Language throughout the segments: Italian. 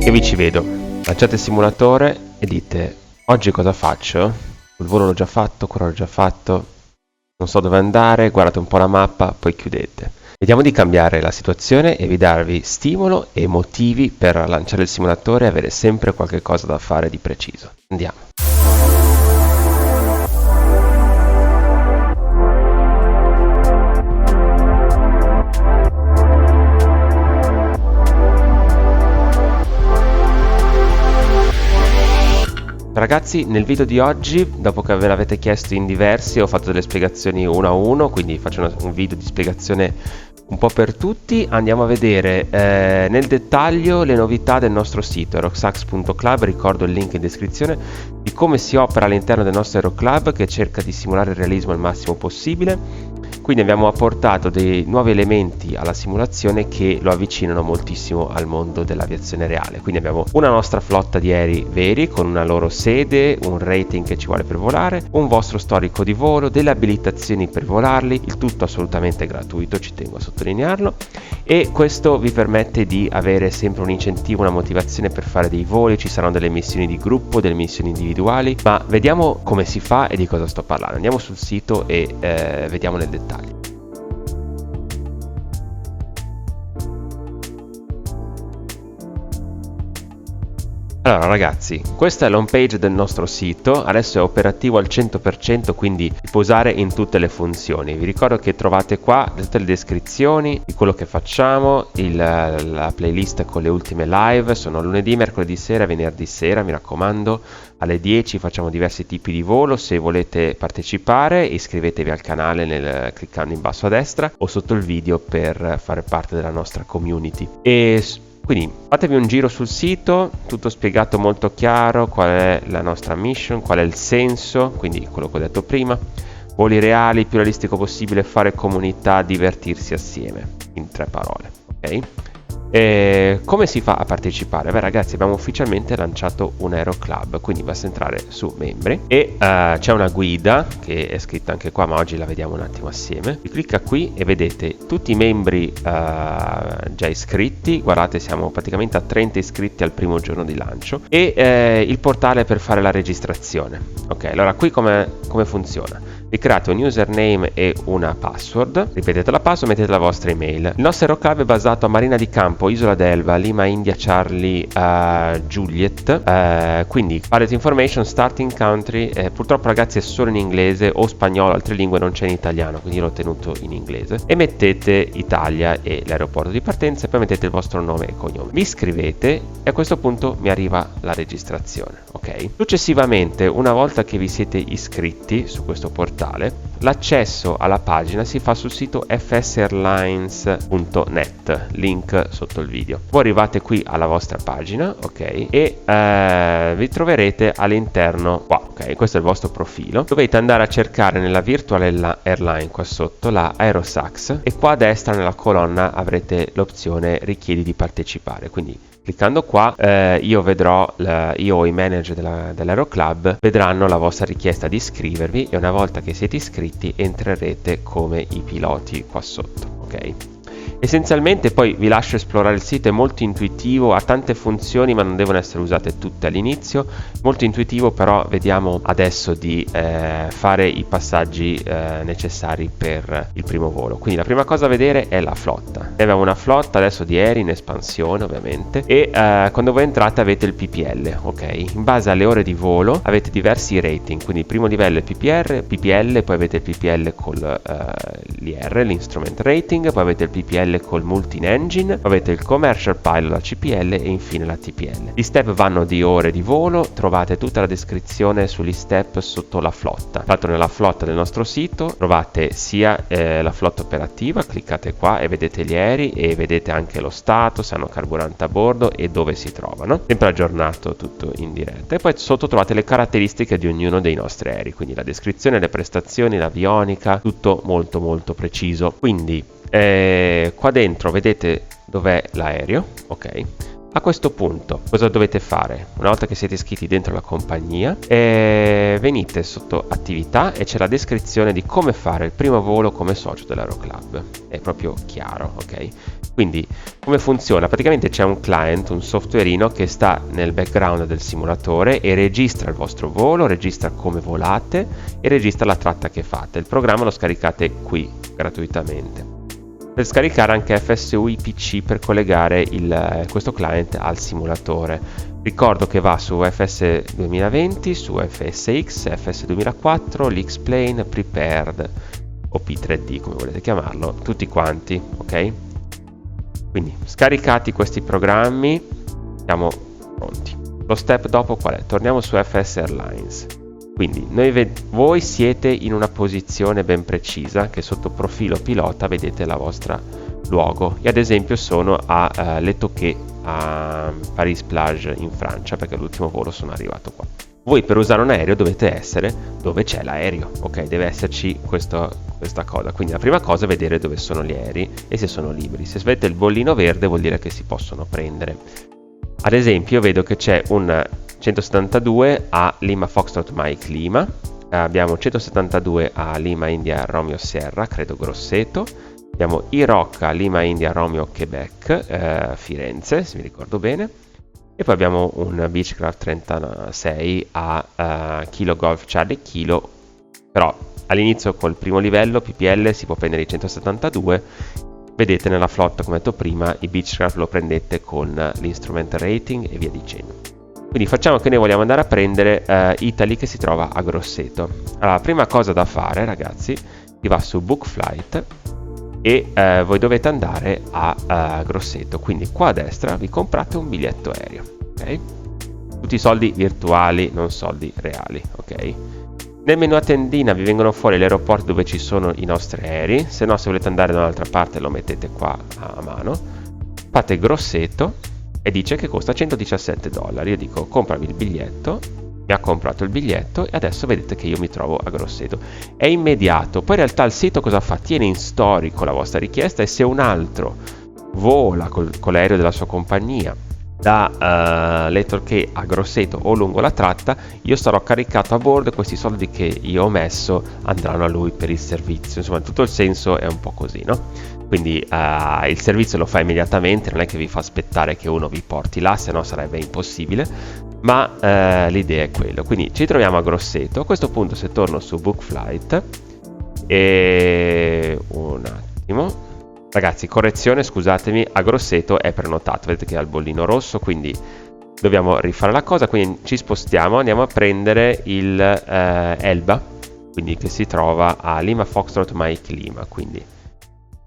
e vi ci vedo. Lanciate il simulatore e dite: oggi cosa faccio? Il volo l'ho già fatto, quello l'ho già fatto, non so dove andare, guardate un po' la mappa, poi chiudete. Vediamo di cambiare la situazione e vi darvi stimolo e motivi per lanciare il simulatore e avere sempre qualche cosa da fare di preciso. Andiamo. Ragazzi, nel video di oggi, dopo che ve l'avete chiesto in diversi, ho fatto delle spiegazioni uno a uno, quindi faccio un video di spiegazione un po' per tutti. Andiamo a vedere nel dettaglio le novità del nostro sito aeroxax.club, ricordo il link in descrizione, di come si opera all'interno del nostro aeroclub che cerca di simulare il realismo al massimo possibile. Quindi abbiamo apportato dei nuovi elementi alla simulazione che lo avvicinano moltissimo al mondo dell'aviazione reale. Quindi abbiamo una nostra flotta di aerei veri con una loro sede, un rating che ci vuole per volare, un vostro storico di volo, delle abilitazioni per volarli, il tutto assolutamente gratuito, ci tengo a sottolinearlo, e questo vi permette di avere sempre un incentivo, una motivazione per fare dei voli. Ci saranno delle missioni di gruppo, delle missioni individuali, ma vediamo come si fa e di cosa sto parlando. Andiamo sul sito e vediamo nel dettaglio. Allora ragazzi, questa è l'home page del nostro sito, adesso è operativo al 100%, quindi si può usare in tutte le funzioni. Vi ricordo che trovate qua tutte le descrizioni di quello che facciamo, la playlist con le ultime live, sono lunedì, mercoledì sera e venerdì sera, mi raccomando, alle 10 facciamo diversi tipi di volo. Se volete partecipare iscrivetevi al canale cliccando in basso a destra o sotto il video per fare parte della nostra community. Quindi fatevi un giro sul sito, tutto spiegato molto chiaro, qual è la nostra mission, qual è il senso, quindi quello che ho detto prima, voli reali, più realistico possibile, fare comunità, divertirsi assieme, in 3 parole, ok? E come si fa a partecipare? Beh ragazzi, abbiamo ufficialmente lanciato un aeroclub, quindi basta entrare su membri e c'è una guida che è scritta anche qua, ma oggi la vediamo un attimo assieme. Si clicca qui e vedete tutti i membri già iscritti. Guardate, siamo praticamente a 30 iscritti al primo giorno di lancio, e il portale per fare la registrazione. Ok, allora qui come funziona? Vi create un username e una password, ripetete la password, mettete la vostra email. Il nostro aeroclub è basato a Marina di Campo, Isola d'Elba, Lima India Charlie Juliet, quindi pilot information, starting country, purtroppo ragazzi è solo in inglese o spagnolo, altre lingue non c'è in italiano, quindi l'ho tenuto in inglese, e mettete Italia e l'aeroporto di partenza e poi mettete il vostro nome e cognome. Vi iscrivete e a questo punto mi arriva la registrazione, ok? Successivamente, una volta che vi siete iscritti su questo portale, l'accesso alla pagina si fa sul sito fsairlines.net, link sotto il video. Voi arrivate qui alla vostra pagina, ok, e vi troverete all'interno qua, ok, questo è il vostro profilo. Dovete andare a cercare nella virtual airline qua sotto la Aerosax e qua a destra nella colonna avrete l'opzione richiedi di partecipare, quindi cliccando qua io o i manager dell'aeroclub vedranno la vostra richiesta di iscrivervi, e una volta che siete iscritti entrerete come i piloti qua sotto, ok? Essenzialmente poi vi lascio esplorare il sito, è molto intuitivo, ha tante funzioni ma non devono essere usate tutte all'inizio, molto intuitivo, però vediamo adesso di fare i passaggi necessari per il primo volo. Quindi la prima cosa da vedere è la flotta. Noi abbiamo una flotta adesso di aerei in espansione ovviamente, e quando voi entrate avete il PPL, ok? In base alle ore di volo avete diversi rating, quindi il primo livello è PPL, poi avete il PPL con l'IR, l'instrument rating, poi avete il PPL col multi-engine, avete il commercial pilot, la CPL e infine la TPL. Gli step vanno di ore di volo, trovate tutta la descrizione sugli step sotto la flotta. Tra l'altro nella flotta del nostro sito trovate sia la flotta operativa, cliccate qua e vedete gli aerei e vedete anche lo stato, se hanno carburante a bordo e dove si trovano, sempre aggiornato tutto in diretta, e poi sotto trovate le caratteristiche di ognuno dei nostri aerei, quindi la descrizione, le prestazioni, l'avionica, tutto molto molto preciso. Quindi qua dentro vedete dov'è l'aereo, ok? A questo punto cosa dovete fare? Una volta che siete iscritti dentro la compagnia, venite sotto attività e c'è la descrizione di come fare il primo volo come socio dell'Aeroclub. È proprio chiaro, ok? Quindi come funziona? Praticamente c'è un client, un softwareino che sta nel background del simulatore e registra il vostro volo, registra come volate e registra la tratta che fate. Il programma lo scaricate qui gratuitamente. Per scaricare anche FSUI PC per collegare questo client al simulatore. Ricordo che va su FS 2020, su FSX, FS 2004, l'X-Plane, Prepared o P3D come volete chiamarlo, tutti quanti, ok? Quindi scaricati questi programmi, siamo pronti. Lo step dopo qual è? Torniamo su FS Airlines. Quindi voi siete in una posizione ben precisa che sotto profilo pilota vedete la vostra luogo. Io ad esempio sono a Le Touquet a Paris Plage in Francia perché l'ultimo volo sono arrivato qua. Voi per usare un aereo dovete essere dove c'è l'aereo, ok? Deve esserci questa cosa. Quindi la prima cosa è vedere dove sono gli aerei e se sono liberi. Se vedete il bollino verde vuol dire che si possono prendere. Ad esempio vedo che c'è un 172 a Lima Foxtrot Mike Lima, abbiamo 172 a Lima India Romeo Sierra, credo Grosseto, abbiamo IROC a Lima India Romeo Quebec, Firenze se mi ricordo bene, e poi abbiamo un Beechcraft 36 a Kilo Golf Charlie Kilo, però all'inizio col primo livello PPL si può prendere i 172. Vedete nella flotta, come detto prima, i Beechcraft lo prendete con l'instrument rating e via dicendo. Quindi facciamo che noi vogliamo andare a prendere Italy che si trova a Grosseto. Allora, la prima cosa da fare, ragazzi, si va su Book Flight e voi dovete andare a Grosseto. Quindi qua a destra vi comprate un biglietto aereo, ok? Tutti soldi virtuali, non soldi reali, ok? Nel menu a tendina vi vengono fuori gli aeroporti dove ci sono i nostri aerei, se no se volete andare da un'altra parte lo mettete qua a mano. Fate Grosseto e dice che costa $117. Io dico comprami il biglietto, mi ha comprato il biglietto e adesso vedete che io mi trovo a Grosseto. È immediato, poi in realtà il sito cosa fa? Tiene in storico la vostra richiesta e se un altro vola con l'aereo della sua compagnia da Le Touquet a Grosseto o lungo la tratta, io sarò caricato a bordo e questi soldi che io ho messo andranno a lui per il servizio. Insomma, tutto il senso è un po' così, no? Quindi il servizio lo fa immediatamente, non è che vi fa aspettare che uno vi porti là, se no sarebbe impossibile, ma l'idea è quello. Quindi ci troviamo a Grosseto. A questo punto se torno su Book Flight e un attimo, ragazzi, correzione, scusatemi, a Grosseto è prenotato, vedete che ha il bollino rosso, quindi dobbiamo rifare la cosa, quindi ci spostiamo, andiamo a prendere il Elba, quindi che si trova a Lima Foxtrot Mike Lima, quindi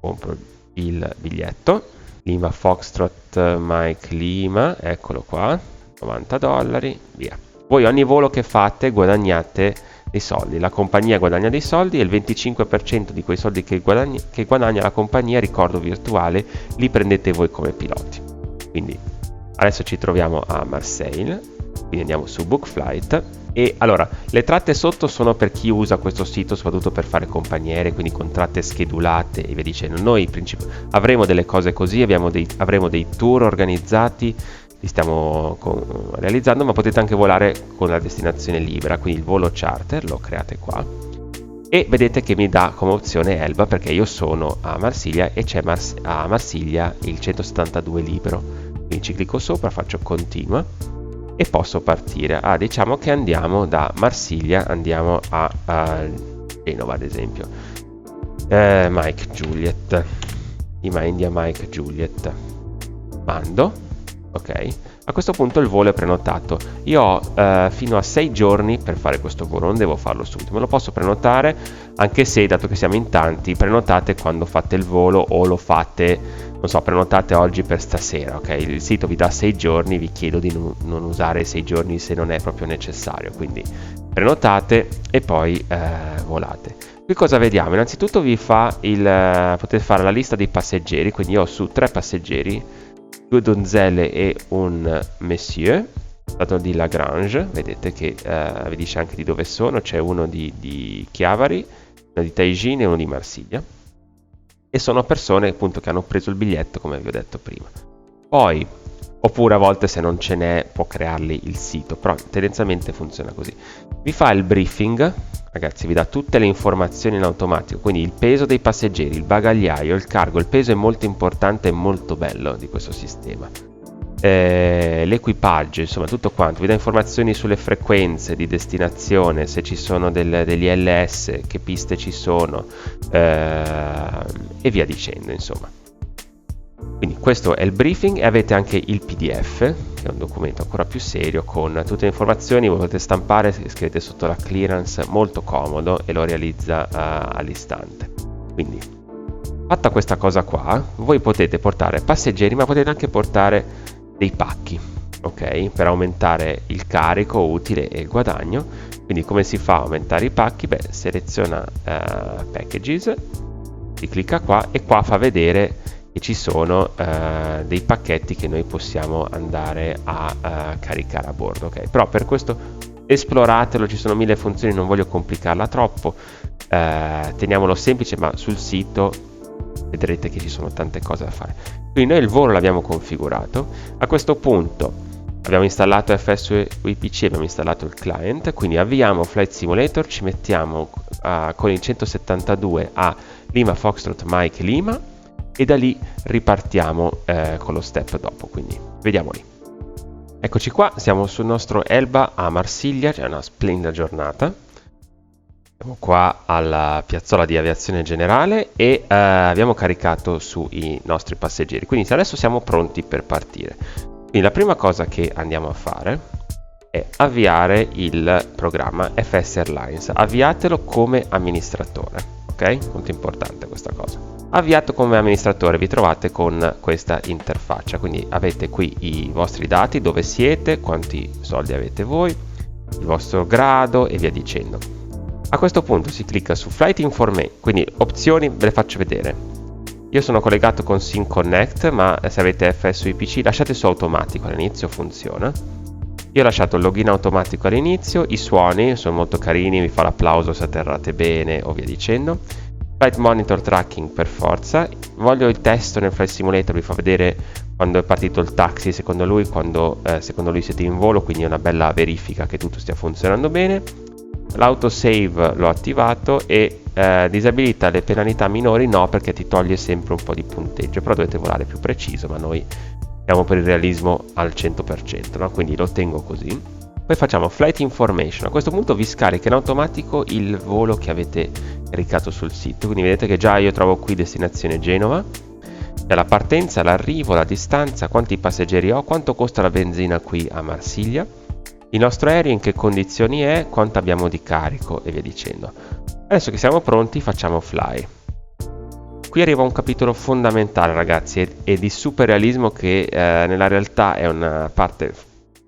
compro il biglietto, Lima Foxtrot Mike Lima, eccolo qua, $90, via. Voi ogni volo che fate guadagnate dei soldi, la compagnia guadagna dei soldi e il 25% di quei soldi che guadagna la compagnia, ricordo virtuale, li prendete voi come piloti. Quindi adesso ci troviamo a Marseille, quindi andiamo su Book Flight e allora le tratte sotto sono per chi usa questo sito soprattutto per fare compagniere, quindi con tratte schedulate e via dicendo. Noi avremo delle cose così, avremo dei tour organizzati, li stiamo realizzando, ma potete anche volare con la destinazione libera, quindi il volo charter lo create qua e vedete che mi dà come opzione Elba perché io sono a Marsiglia e c'è a Marsiglia il 172 libero, quindi ci clicco sopra, faccio continua e posso partire. Diciamo che andiamo da Marsiglia, andiamo a Genova ad esempio, Mike Juliet, Lima India Mike Juliet, mando. Ok, a questo punto il volo è prenotato. Io ho fino a 6 giorni per fare questo volo, non devo farlo subito, me lo posso prenotare, anche se dato che siamo in tanti, prenotate quando fate il volo o lo fate, non so, prenotate oggi per stasera, ok? Il sito vi dà 6 giorni, vi chiedo di non usare 6 giorni se non è proprio necessario, quindi prenotate e poi volate. Qui cosa vediamo? Innanzitutto potete fare la lista dei passeggeri, quindi io ho su 3 passeggeri, 2 donzelle e un monsieur, stato di Lagrange, vedete che vi dice anche di dove sono, c'è uno di Chiavari, uno di Taigine e uno di Marsiglia, e sono persone appunto che hanno preso il biglietto come vi ho detto prima. Poi oppure a volte se non ce n'è può crearli il sito, però tendenzialmente funziona così. Vi fa il briefing, ragazzi, vi dà tutte le informazioni in automatico, quindi il peso dei passeggeri, il bagagliaio, il cargo. Il peso è molto importante e molto bello di questo sistema. L'equipaggio, insomma tutto quanto, vi dà informazioni sulle frequenze di destinazione, se ci sono degli LS, che piste ci sono, e via dicendo, insomma. Quindi questo è il briefing, e avete anche il PDF, che è un documento ancora più serio con tutte le informazioni. Voi potete stampare, scrivete sotto la clearance, molto comodo, e lo realizza all'istante. Quindi fatta questa cosa qua, voi potete portare passeggeri, ma potete anche portare dei pacchi, ok? Per aumentare il carico utile e il guadagno. Quindi come si fa a aumentare i pacchi? Beh, seleziona packages, si clicca qua e qua fa vedere che ci sono dei pacchetti che noi possiamo andare a caricare a bordo, ok? Però per questo esploratelo, ci sono 1000 funzioni, non voglio complicarla troppo, teniamolo semplice, ma sul sito vedrete che ci sono tante cose da fare. Quindi noi il volo l'abbiamo configurato, a questo punto abbiamo installato FSUIPC, abbiamo installato il client, quindi avviamo Flight Simulator, ci mettiamo con il 172 a Lima Foxtrot Mike Lima, e da lì ripartiamo con lo step dopo, quindi vediamo lì. Eccoci qua, siamo sul nostro Elba a Marsiglia, c'è una splendida giornata. Siamo qua alla piazzola di aviazione generale e abbiamo caricato sui nostri passeggeri, quindi adesso siamo pronti per partire. Quindi la prima cosa che andiamo a fare è avviare il programma FS Airlines. Avviatelo come amministratore, ok? Molto importante questa cosa. Avviato come amministratore vi trovate con questa interfaccia, quindi avete qui i vostri dati, dove siete, quanti soldi avete voi, il vostro grado e via dicendo. A questo punto si clicca su Flight Information, quindi opzioni ve le faccio vedere. Io sono collegato con Sync Connect, ma se avete FSUIPC lasciate su automatico, all'inizio funziona. Io ho lasciato il login automatico all'inizio, i suoni sono molto carini, vi fa l'applauso se atterrate bene o via dicendo. Flight Monitor Tracking per forza, voglio il testo nel Flight Simulator, vi fa vedere quando è partito il taxi secondo lui, quando secondo lui siete in volo, quindi è una bella verifica che tutto stia funzionando bene. L'autosave l'ho attivato e disabilita le penalità minori no, perché ti toglie sempre un po' di punteggio, però dovete volare più preciso, ma noi siamo per il realismo al 100%, no? Quindi lo tengo così. Poi facciamo Flight Information, a questo punto vi scarica in automatico il volo che avete caricato sul sito, quindi vedete che già io trovo qui destinazione Genova, c'è la partenza, l'arrivo, la distanza, quanti passeggeri ho, quanto costa la benzina qui a Marsiglia, il nostro aereo in che condizioni è, quanto abbiamo di carico e via dicendo. Adesso che siamo pronti facciamo Fly. Qui arriva un capitolo fondamentale, ragazzi, e di super realismo che nella realtà è una parte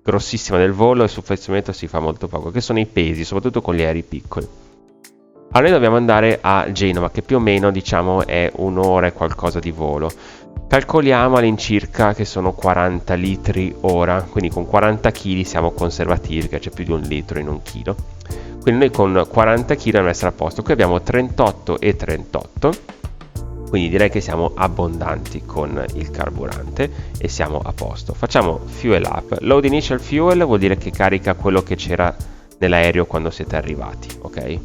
grossissima del volo e su Flight Simulator si fa molto poco, che sono i pesi, soprattutto con gli aerei piccoli. Allora noi dobbiamo andare a Genova, che più o meno diciamo è un'ora e qualcosa di volo. Calcoliamo all'incirca che sono 40 litri ora, quindi con 40 kg siamo conservativi, perché c'è più di un litro in un chilo. Quindi noi con 40 kg dobbiamo essere a posto. Qui abbiamo 38 e 38, quindi direi che siamo abbondanti con il carburante e siamo a posto. Facciamo Fuel Up. Load Initial Fuel vuol dire che carica quello che c'era nell'aereo quando siete arrivati, ok?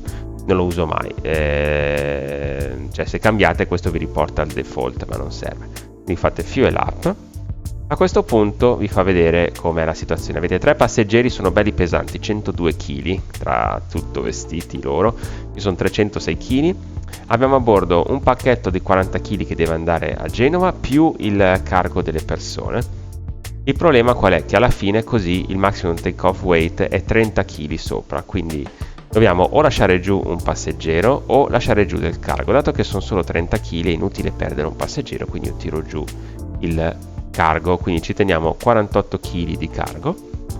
Non lo uso mai, cioè se cambiate questo vi riporta al default, ma non serve. Quindi fate Fuel Up. A questo punto vi fa vedere com'è la situazione. Avete 3 passeggeri, sono belli pesanti, 102 kg, tra tutto vestiti loro, qui sono 306 kg. Abbiamo a bordo un pacchetto di 40 kg che deve andare a Genova, più il cargo delle persone. Il problema qual è? Che alla fine così il maximum take off weight è 30 kg sopra, quindi dobbiamo o lasciare giù un passeggero o lasciare giù del cargo. Dato che sono solo 30 kg è inutile perdere un passeggero, quindi io tiro giù il cargo, quindi ci teniamo 48 kg di cargo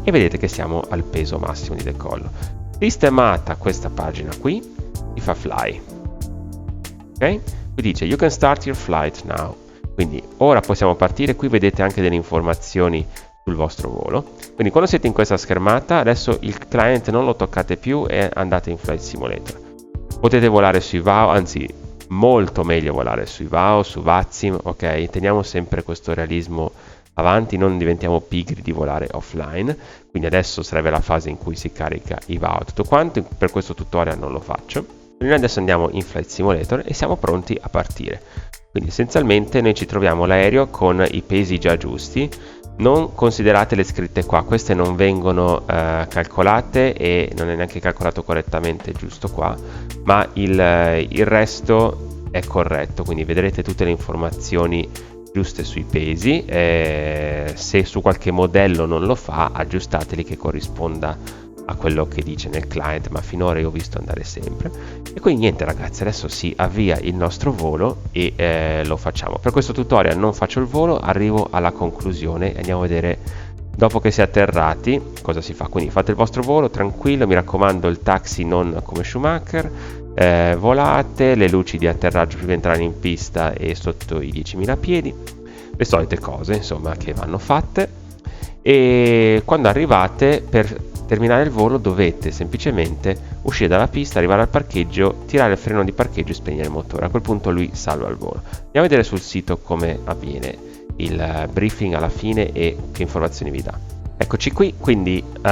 e vedete che siamo al peso massimo di decollo. Sistemata questa pagina qui, si fa Fly, ok? Qui dice You can start your flight now, quindi ora possiamo partire. Qui vedete anche delle informazioni sul vostro volo, quindi quando siete in questa schermata adesso il client non lo toccate più e andate in Flight Simulator. Potete volare sui VAO, anzi molto meglio volare sui VAO, su VATSIM, ok? Teniamo sempre questo realismo avanti non diventiamo pigri di volare offline, quindi adesso sarebbe la fase in cui si carica i VAO tutto quanto. Per questo tutorial non lo faccio. Noi adesso andiamo in Flight Simulator e siamo pronti a partire. Quindi essenzialmente noi ci troviamo l'aereo con i pesi già giusti. Non considerate le scritte qua, queste non vengono calcolate e non è neanche calcolato correttamente giusto qua, ma il resto è corretto, quindi vedrete tutte le informazioni giuste sui pesi. Se su qualche modello non lo fa, aggiustateli che corrisponda a quello che dice nel client, ma finora io ho visto andare sempre. E quindi niente ragazzi, adesso si avvia il nostro volo e lo facciamo. Per questo tutorial non faccio il volo, arrivo alla conclusione e andiamo a vedere dopo che si è atterrati cosa si fa. Quindi fate il vostro volo tranquillo, mi raccomando il taxi non come Schumacher, volate, le luci di atterraggio prima di entrare in pista e sotto i 10.000 piedi, le solite cose insomma che vanno fatte. E quando arrivate, per terminare il volo dovete semplicemente uscire dalla pista, arrivare al parcheggio, tirare il freno di parcheggio e spegnere il motore. A quel punto lui salva il volo. Andiamo a vedere sul sito come avviene il briefing alla fine e che informazioni vi dà. Eccoci qui, quindi se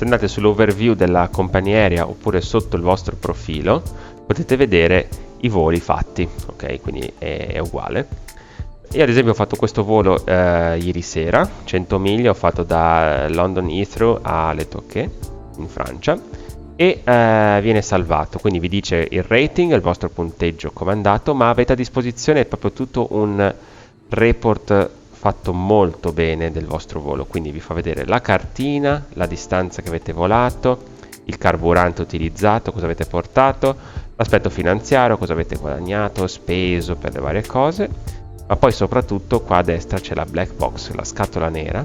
andate sull'overview della compagnia aerea oppure sotto il vostro profilo potete vedere i voli fatti, ok? Quindi è uguale. Io ad esempio ho fatto questo volo ieri sera, 100 miglia, ho fatto da London Heathrow a Le Touquet in Francia e viene salvato, quindi vi dice il rating, il vostro punteggio comandato, ma avete a disposizione proprio tutto un report fatto molto bene del vostro volo, quindi vi fa vedere la cartina, la distanza che avete volato, il carburante utilizzato, cosa avete portato, l'aspetto finanziario, cosa avete guadagnato, speso per le varie cose. Ma poi soprattutto qua a destra c'è la black box, la scatola nera,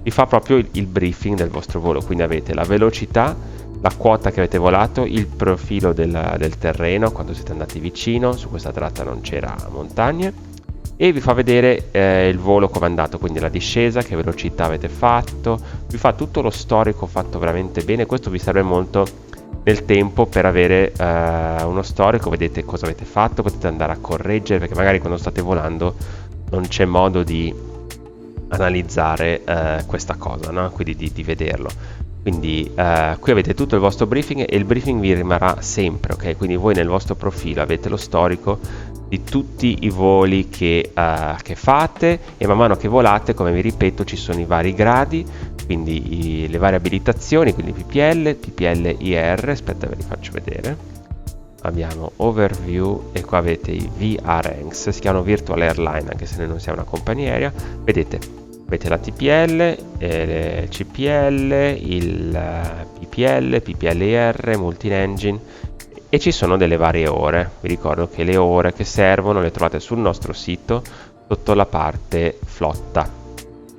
vi fa proprio il briefing del vostro volo, quindi avete la velocità, la quota che avete volato, il profilo del terreno quando siete andati vicino, su questa tratta non c'era montagne, e vi fa vedere il volo comandato, quindi la discesa, che velocità avete fatto, vi fa tutto lo storico fatto veramente bene. Questo vi serve molto nel tempo per avere uno storico, vedete cosa avete fatto, potete andare a correggere, perché magari quando state volando non c'è modo di analizzare questa cosa, no? Quindi di vederlo. Quindi qui avete tutto il vostro briefing e il briefing vi rimarrà sempre, ok? Quindi voi nel vostro profilo avete lo storico di tutti i voli che fate, e man mano che volate, come vi ripeto, ci sono i vari gradi, quindi le varie abilitazioni, quindi PPL, IR, aspetta ve li faccio vedere. Abbiamo overview e qua avete i VRanks, si chiamano Virtual Airline anche se noi non siamo una compagnia aerea. Vedete, avete la TPL, il CPL, il PPL, PPLR, Multi-Engine, e ci sono delle varie ore. Vi ricordo che le ore che servono le trovate sul nostro sito sotto la parte flotta,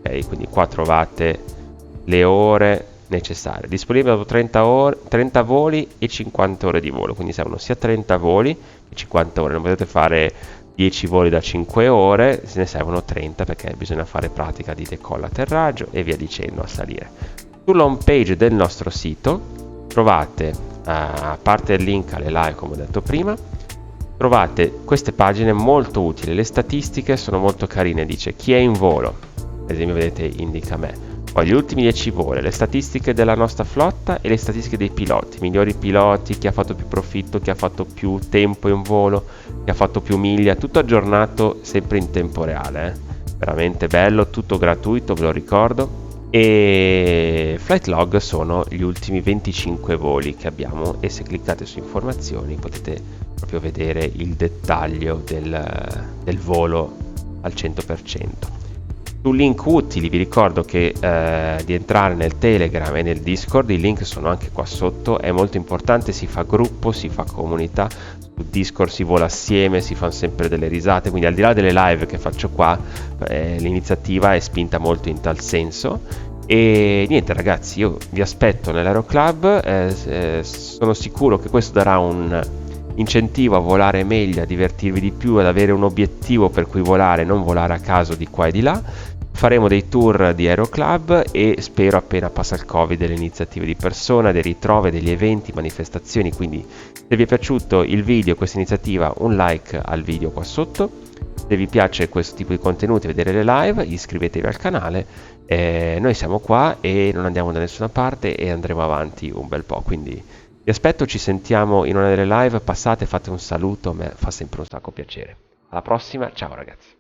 ok? Quindi qua trovate le ore necessarie, disponibili dopo 30 voli e 50 ore di volo, quindi servono sia 30 voli che 50 ore, non potete fare 10 voli da 5 ore, se ne servono 30 perché bisogna fare pratica di decollo, atterraggio e via dicendo a salire. Sull'home page del nostro sito trovate, a parte il link alle live come ho detto prima, trovate queste pagine molto utili, le statistiche sono molto carine, dice chi è in volo, ad esempio vedete indica me, poi gli ultimi 10 voli, le statistiche della nostra flotta e le statistiche dei piloti, migliori piloti, chi ha fatto più profitto, chi ha fatto più tempo in volo, chi ha fatto più miglia, tutto aggiornato sempre in tempo reale, veramente bello, tutto gratuito, ve lo ricordo. E flight log sono gli ultimi 25 voli che abbiamo, e se cliccate su informazioni potete proprio vedere il dettaglio del volo al 100%. Su link utili vi ricordo che di entrare nel Telegram e nel Discord, i link sono anche qua sotto, è molto importante, si fa gruppo, si fa comunità, su Discord si vola assieme, si fanno sempre delle risate, quindi al di là delle live che faccio qua, l'iniziativa è spinta molto in tal senso. E niente ragazzi, io vi aspetto nell'Aeroclub, sono sicuro che questo darà un incentivo a volare meglio, a divertirvi di più, ad avere un obiettivo per cui volare, non volare a caso di qua e di là. Faremo dei tour di Aeroclub e spero appena passa il Covid delle iniziative di persona, dei ritrovi, degli eventi, manifestazioni, quindi se vi è piaciuto il video, questa iniziativa, un like al video qua sotto. Se vi piace questo tipo di contenuti, vedere le live, iscrivetevi al canale. Noi siamo qua e non andiamo da nessuna parte e andremo avanti un bel po', quindi vi aspetto, ci sentiamo in una delle live, passate, fate un saluto, a me fa sempre un sacco piacere. Alla prossima, ciao ragazzi.